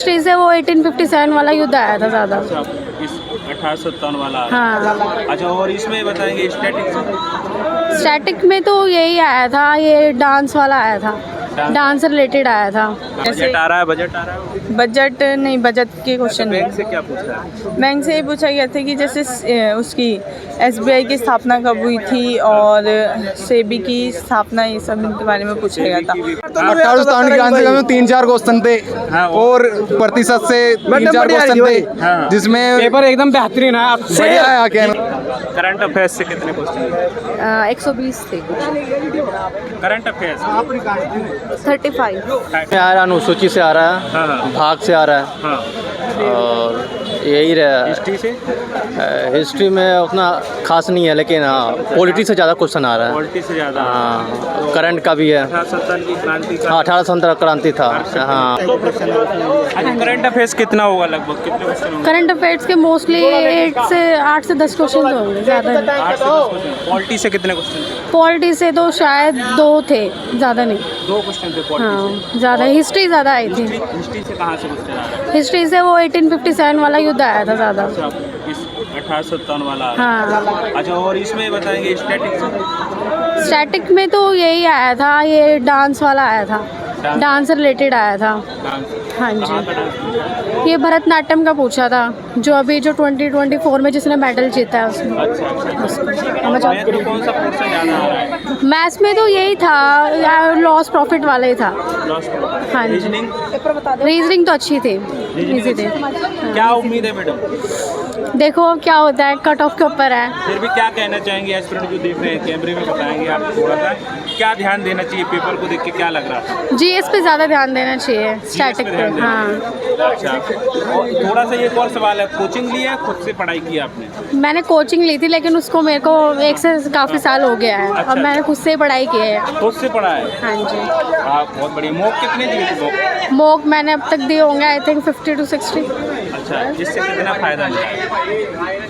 History से वो 1857 वाला युद्ध आया था ज़्यादा। अच्छा, इस 1857 वाला। हाँ। अच्छा, और इसमें बताएंगे स्टैटिक में तो यही आया था, ये डांस वाला आया था, डांस रिलेटेड आया था। बजट आ रहा है, बजट आ रहा है। बजट नहीं, बजट के क्वेश्चन बैंक से क्या पूछ रहा है? बैंक से ये पूछा गया था कि जैसे उसकी एसबीआई की स्थापना कब हुई थी और सेबी की स्थापना, ये सब इनके बारे में पूछा गया था। 1857 के आंसर में 3-4 क्वेश्चन थे और प्रतिशत से 3-4 क्वेश्चन थे जिसमें पेपर एकदम बेहतरीन है। आप बढ़िया है आके। करंट अफेयर्स से कितने क्वेश्चन? 120 थे। Current affairs 35। आ रहा अनुसूची से आ रहा है, हाँ। भाग से आ रहा है हाँ। और यही रहा। हिस्ट्री से? हिस्ट्री में उतना खास नहीं है, लेकिन हाँ पॉलिटी से ज़्यादा क्वेश्चन आ रहा है। पॉलिटी से ज़्यादा? हाँ, करंट का भी है। 1857 की क्रांति का? हाँ, 1857 क्रांति था। हाँ। अच्छा, करंट अफेयर्स कितना होगा लगभग, कितने क्वेश्चन होंगे? करंट अफेयर्स के मोस्टली 8 से 10 क्वेश्चन होंगे, ज़्यादा नहीं। 8 से 10 क्वेश्चन। पॉलिटी से कितने क्वेश्चन थे? पॉलिटी से तो शायद 2 थे, ज़्यादा नहीं। 2 क्वेश्चन थे पॉलिटी हाँ, ज़्यादा हिस्ट्री ज़्यादा आई थी। से। हिस्ट्री से कहाँ से क्वेश्चन आ रहा है? हिस्ट्री से वो 1857 वाला युद्ध आया था ज़्यादा। अच्छा, इस 1857 वाला। हाँ। अच्छा, और इसमें बताएंगे स्टैटिक में तो यही आया था, ये डांस वाला आया था, डांस रिलेटेड आया था। हाँ जी, ये भरतनाट्यम का पूछा था, जो अभी जो 2024 में जिसने मेडल जीता है उसमें। अच्छा, तो कौन सा क्वेश्चन ज़्यादा आ रहा है? मैथ्स में तो यही था, लॉस प्रॉफिट वाला ही था। हाँ जी। रीजनिंग तो अच्छी थी, इजी थे। क्या उम्मीद है मैडम? देखो अब क्या होता है, कट ऑफ के ऊपर है। फिर भी क्या कहना चाहेंगे एस्पिरेंट जो देख रहे हैं, कैमरे में बताएंगे आप थोड़ा सा, क्या ध्यान देना चाहिए पेपर को देख के, क्या लग रहा है? जीएस पे ज़्यादा ध्यान देना चाहिए, स्टैटिक पे। हाँ। अच्छा, और थोड़ा सा एक और सवाल है, कोचिंग लिया है, खुद से पढ़ाई की आपने? मैंने कोचिंग ली थी, लेकिन उसको मेरे को 1 से काफ़ी साल हो गया है। अच्छा। अब मैंने खुद से ही पढ़ाई की है। खुद से पढ़ा है? हाँ जी। आप बहुत बढ़िया। मॉक कितने दिए थे मॉक? मॉक मैंने अब तक दिए होंगे आई थिंक 50 to 60। अच्छा, इससे कितना फ़ायदा मिला है?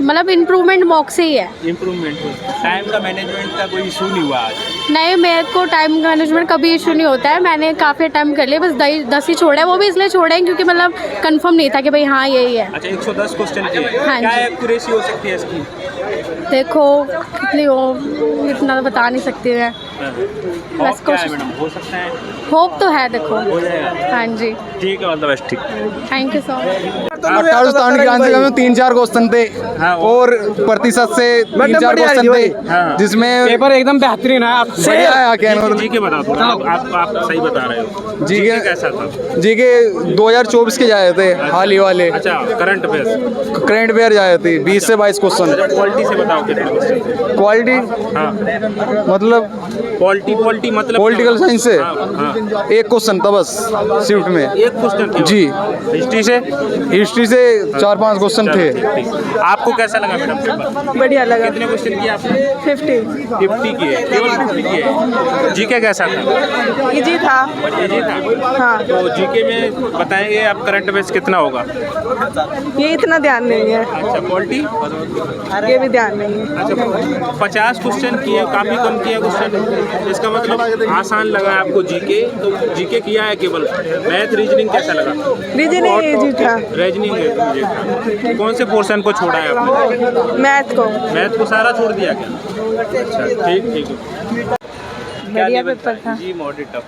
मतलब इम्प्रूवमेंट मॉक से ही है। इम्प्रूवमेंट टाइम का मैनेजमेंट का कोई इशू नहीं हुआ आज? नहीं, मेरे को टाइम मैनेजमेंट कभी इशू नहीं होता है। मैंने काफ़ी टाइम कर लिया, बस 10 ही छोड़े हैं। वो भी इसलिए छोड़े हैं क्योंकि मतलब कंफर्म नहीं था कि भाई हाँ यही है। अच्छा, 110 क्वेश्चन थे। हाँ क्या जी। एक्यूरेसी हो सकती है इसकी? देखो कितनी हो, इतना तो बता नहीं सकती मैं। बस क्या है मैडम, हो सकता है? होप तो है, देखो। हो जाएगा। हाँ जी, ठीक है, ऑल द बेस्ट। ठीक। Thank you so much. 1857 के आंसर में 3-4 क्वेश्चन थे और प्रतिशत से 3-4 क्वेश्चन थे जिसमें पेपर एकदम बेहतरीन है। आप बढ़िया है आके। जी के बताओ थोड़ा, आप सही बता रहे हो। जी के कैसा था? जी के 2024 के जाए थे, हाल ही वाले। अच्छा, करंट अफेयर्स। करंट अफेयर जाए थे 20 से 22 क्वेश्चन। क्वालिटी से बताओ कितने क्वेश्चन? क्वालिटी हाँ, मतलब क्वालिटी मतलब पॉलिटिकल साइंस से हाँ। 1 क्वेश्चन था बस शिफ्ट में। एक क्वेश्चन जी। हिस्ट्री से? हिस्ट्री से 4-5 क्वेश्चन थे। आपको कैसा लगा मैडम पेपर? बढ़िया लगा। कितने क्वेश्चन किए आपने? 50 किए, केवल 50 किए। जीके कैसा था? इजी था। इजी था? हाँ, तो जीके में बताएंगे आप करंट अफेयर्स कितना होगा? ये इतना ध्यान नहीं है, अच्छा, पॉलिटी? ये भी ध्यान नहीं है। अच्छा, 50 क्वेश्चन किए, काफ़ी कम किए क्वेश्चन। इसका मतलब आसान लगा आपको जीके, तो जीके किया है केवल। मैथ रीजनिंग कैसा लगा? रीजनिंग इजी था। रीजनिंग है। कौन से पोर्शन को छोड़ा है आपने? मैथ को। मैथ को सारा छोड़ दिया क्या? अच्छा, ठीक है। बढ़िया पेपर था। जी, मॉडरेट टफ?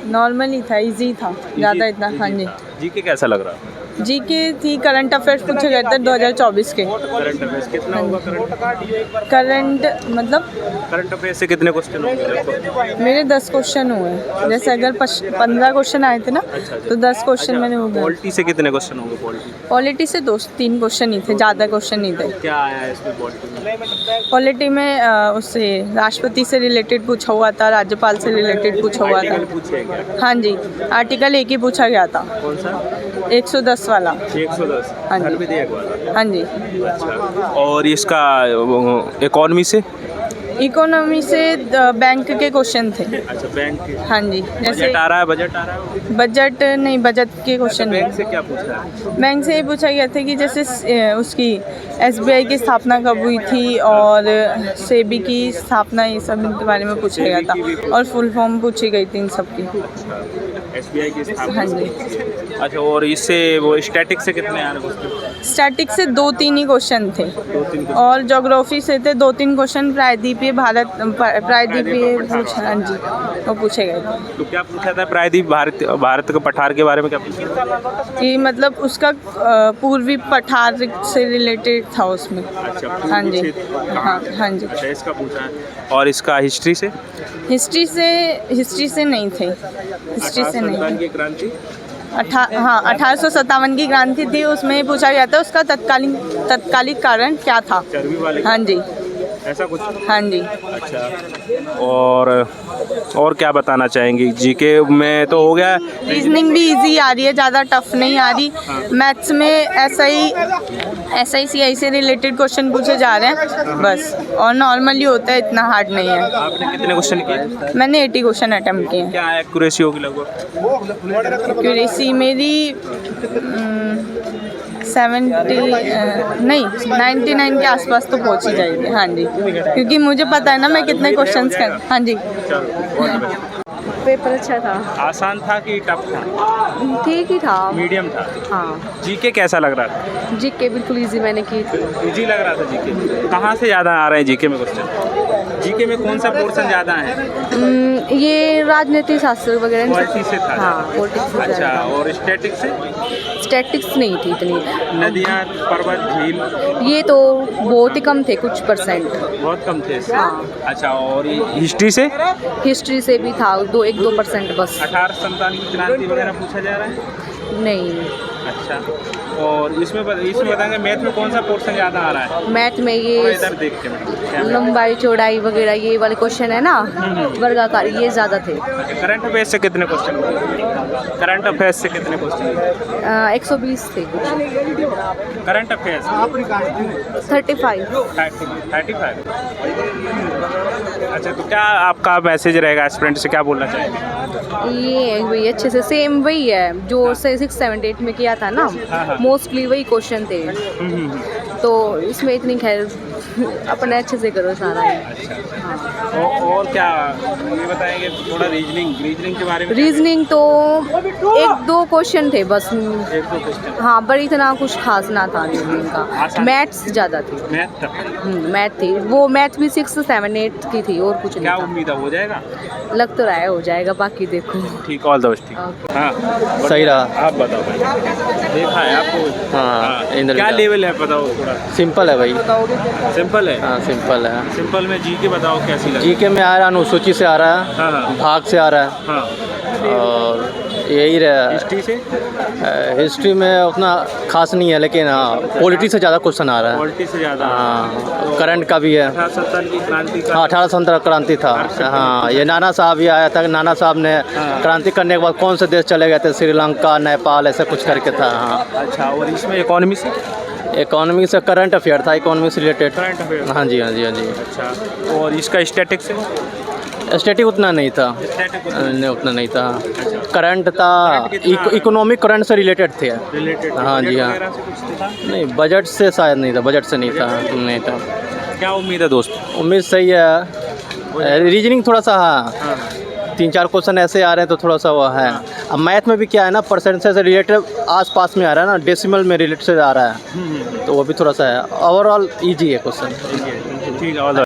नॉर्मल ही था, इजी था, ज़्यादा इतना। हाँ जी। जीके कैसा लग रहा? जीके थी, करंट अफेयर्स पूछे गए थे 2024 के। करंट अफेयर्स कितना होगा? करंट मतलब करंट अफेयर्स से कितने क्वेश्चन होंगे? मेरे 10 क्वेश्चन हुए। जैसे अगर 15 क्वेश्चन आए थे ना, तो 10 क्वेश्चन मैंने हो गए। पॉलिटी से कितने क्वेश्चन होंगे? पॉलिटी से 2-3 क्वेश्चन ही थे, ज़्यादा क्वेश्चन नहीं थे। क्या आया है इसमें पॉलिटी में? पॉलिटी में उससे राष्ट्रपति से रिलेटेड पूछा हुआ था, राज्यपाल से रिलेटेड पूछा हुआ था। पूछे क्या? हाँ जी, आर्टिकल 1 ही पूछा गया था, कौन सा? 110 वाला। 110? हाँ जी। भी दिया हुआ? हाँ जी। अच्छा, और इसका इकोनॉमी से? इकोनॉमी से बैंक के क्वेश्चन थे। अच्छा, बैंक के। हाँ जी, जैसे बजट आ रहा है, बजट आ रहा है? बजट नहीं, बजट के क्वेश्चन बैंक से क्या पूछ रहा है? बैंक से ये पूछा गया था कि जैसे उसकी एसबीआई की स्थापना कब हुई थी और सेबी की स्थापना, ये सब इनके बारे में पूछा गया था। और फुल फॉर्म पूछी गई थी इन सब की। एसबीआई की स्थापना। हाँ जी। अच्छा, और इससे वो स्टैटिक से कितने आ रहे क्वेश्चन? स्टैटिक से 2-3 ही क्वेश्चन थे 2-3 और ज्योग्राफी से थे 2-3 क्वेश्चन। प्रायद्वीपीय हाँ जी, वो पूछे गए थे तो क्या पूछा था प्रायद्वीप भारत के पठार के बारे में, क्या पूछा? कि मतलब उसका पूर्वी पठार से रिलेटेड था उसमें। अच्छा, हाँ जी। हाँ हाँ जी। अच्छा, इसका पूछा है। और इसका हिस्ट्री से? हिस्ट्री से नहीं थे, हिस्ट्री से नहीं 1857 की क्रांति? 1857 की क्रांति थी, उसमें पूछा गया था उसका तत्कालिक कारण क्या था। चर्बी वाले? हाँ जी, ऐसा कुछ? हाँ जी। अच्छा, और क्या बताना चाहेंगी? जीके में तो हो गया। रीजनिंग भी इजी आ रही है, ज़्यादा टफ नहीं आ रही। मैथ्स में SI से रिलेटेड क्वेश्चन पूछे जा रहे हैं बस, और नॉर्मली होता है, इतना हार्ड नहीं है। आपने कितने क्वेश्चन किए? मैंने 80 क्वेश्चन अटेम्प्ट किए हैं। क्या एक्यूरेसी होगी लगभग? एक्यूरेसी मेरी 99 के आसपास तो पहुंच ही जाएगी। हाँ जी, क्योंकि मुझे पता है ना मैं कितने क्वेश्चंस कर। हाँ जी। पेपर अच्छा था, आसान था कि टफ था? ठीक ही था, मीडियम था। हाँ। जीके कैसा लग रहा था? जीके बिल्कुल इजी मैंने की थी। इजी लग रहा था जीके? कहाँ से ज़्यादा आ रहे हैं जीके में क्वेश्चन? जीके में कौन सा पोर्शन ज़्यादा है? ये राजनीति शास्त्र वगैरह पॉलिटी से था? हाँ, पॉलिटिक्स से अच्छा, ज़्यादा। और स्टैटिक से? स्टैटिक्स नहीं थी इतनी, नदियाँ, पर्वत, झील? ये तो बहुत ही कम थे, कुछ परसेंट। बहुत कम थे इससे? हाँ। अच्छा, और हिस्ट्री से? हिस्ट्री से भी था 1-2% बस। 1857 की क्रांति वगैरह पूछा जा रहा है? नहीं। अच्छा, और इसमें बताएंगे मैथ में कौन सा पोर्शन ज़्यादा आ रहा है? मैथ में थोड़ा ये इधर देख के मैं। लंबाई चौड़ाई वगैरह ये वाले क्वेश्चन है ना, वर्गाकार, ये ज़्यादा थे। करंट अफेयर्स से कितने क्वेश्चन? करंट अफेयर्स से कितने क्वेश्चन? 120 थे कुछ। Current affairs 35। 35। अच्छा, तो क्या आपका मैसेज रहेगा एस्पिरेंट से, क्या बोलना चाहेंगे? ये वही अच्छे से सेम वही है जो 6, 7, 8 में किया था ना, हाँ। मोस्टली वही क्वेश्चन थे। तो इसमें इतनी खैर अपने अच्छे से करो सारा ही। हाँ। और क्या ये बताएंगे थोड़ा रीजनिंग के बारे में? रीजनिंग तो 1-2 क्वेश्चन थे बस। 1-2 क्वेश्चन? हाँ, पर इतना कुछ खास ना था रीजनिंग का। आसान? मैथ्स ज़्यादा थी। मैथ थी, वो मैथ भी 6, 7, 8 की थी, और कुछ नहीं क्या था। उम्मीद है हो जाएगा? लग तो रहा है हो जाएगा, बाकी देखो। ठीक, ऑल द बेस्ट। ठीक। ओके। हाँ, सही रहा। आप बताओ भाई, देखा है आपको? हाँ, इंद्र क्या का। लेवल है बताओ थोड़ा? सिंपल है भाई। सिंपल है? हाँ, सिंपल है। सिंपल में जी के बताओ कैसी लगी? जीके में आ रहा है, अनुसूची से आ रहा है, हाँ। भाग से आ रहा है, हाँ। और यही रहा। हिस्ट्री से? हिस्ट्री में उतना खास नहीं है, लेकिन हाँ पॉलिटी से ज़्यादा क्वेश्चन आ रहा है। पॉलिटी से ज़्यादा? हाँ, करंट का भी है। 1857 की क्रांति का? हाँ, 1857 क्रांति था। हाँ, ये नाना साहब ही आया था। नाना साहब ने क्रांति करने के बाद कौन से देश चले गए थे? श्रीलंका, नेपाल, ऐसा कुछ करके था। हाँ। अच्छा, और इसमें इकोनॉमी से? इकोनॉमी से करंट अफेयर था, इकोनॉमी से रिलेटेड। Current affair? हाँ जी, हाँ जी, हाँ जी। अच्छा, और इसका स्टैटिक से? स्टैटिक उतना नहीं था। स्टैटिक नहीं, उतना नहीं था। करंट था, इकोनॉमिक करंट से रिलेटेड थे। रिलेटेड? हाँ जी, हाँ। वगैरह से कुछ था? नहीं, बजट से शायद नहीं था, बजट से नहीं था। नहीं था। क्या उम्मीद है दोस्त? उम्मीद सही है। रीजनिंग थोड़ा सा, हाँ, 3-4 क्वेश्चन ऐसे आ रहे हैं तो थोड़ा सा वो है। अब मैथ में भी क्या है ना, परसेंटेज से रिलेटेड आस-पास में आ रहा है ना, डेसिमल में रिलेटेड आ रहा है, तो वो भी थोड़ा सा है। ओवरऑल ईजी है क्वेश्चन। ठीक है, ऑल द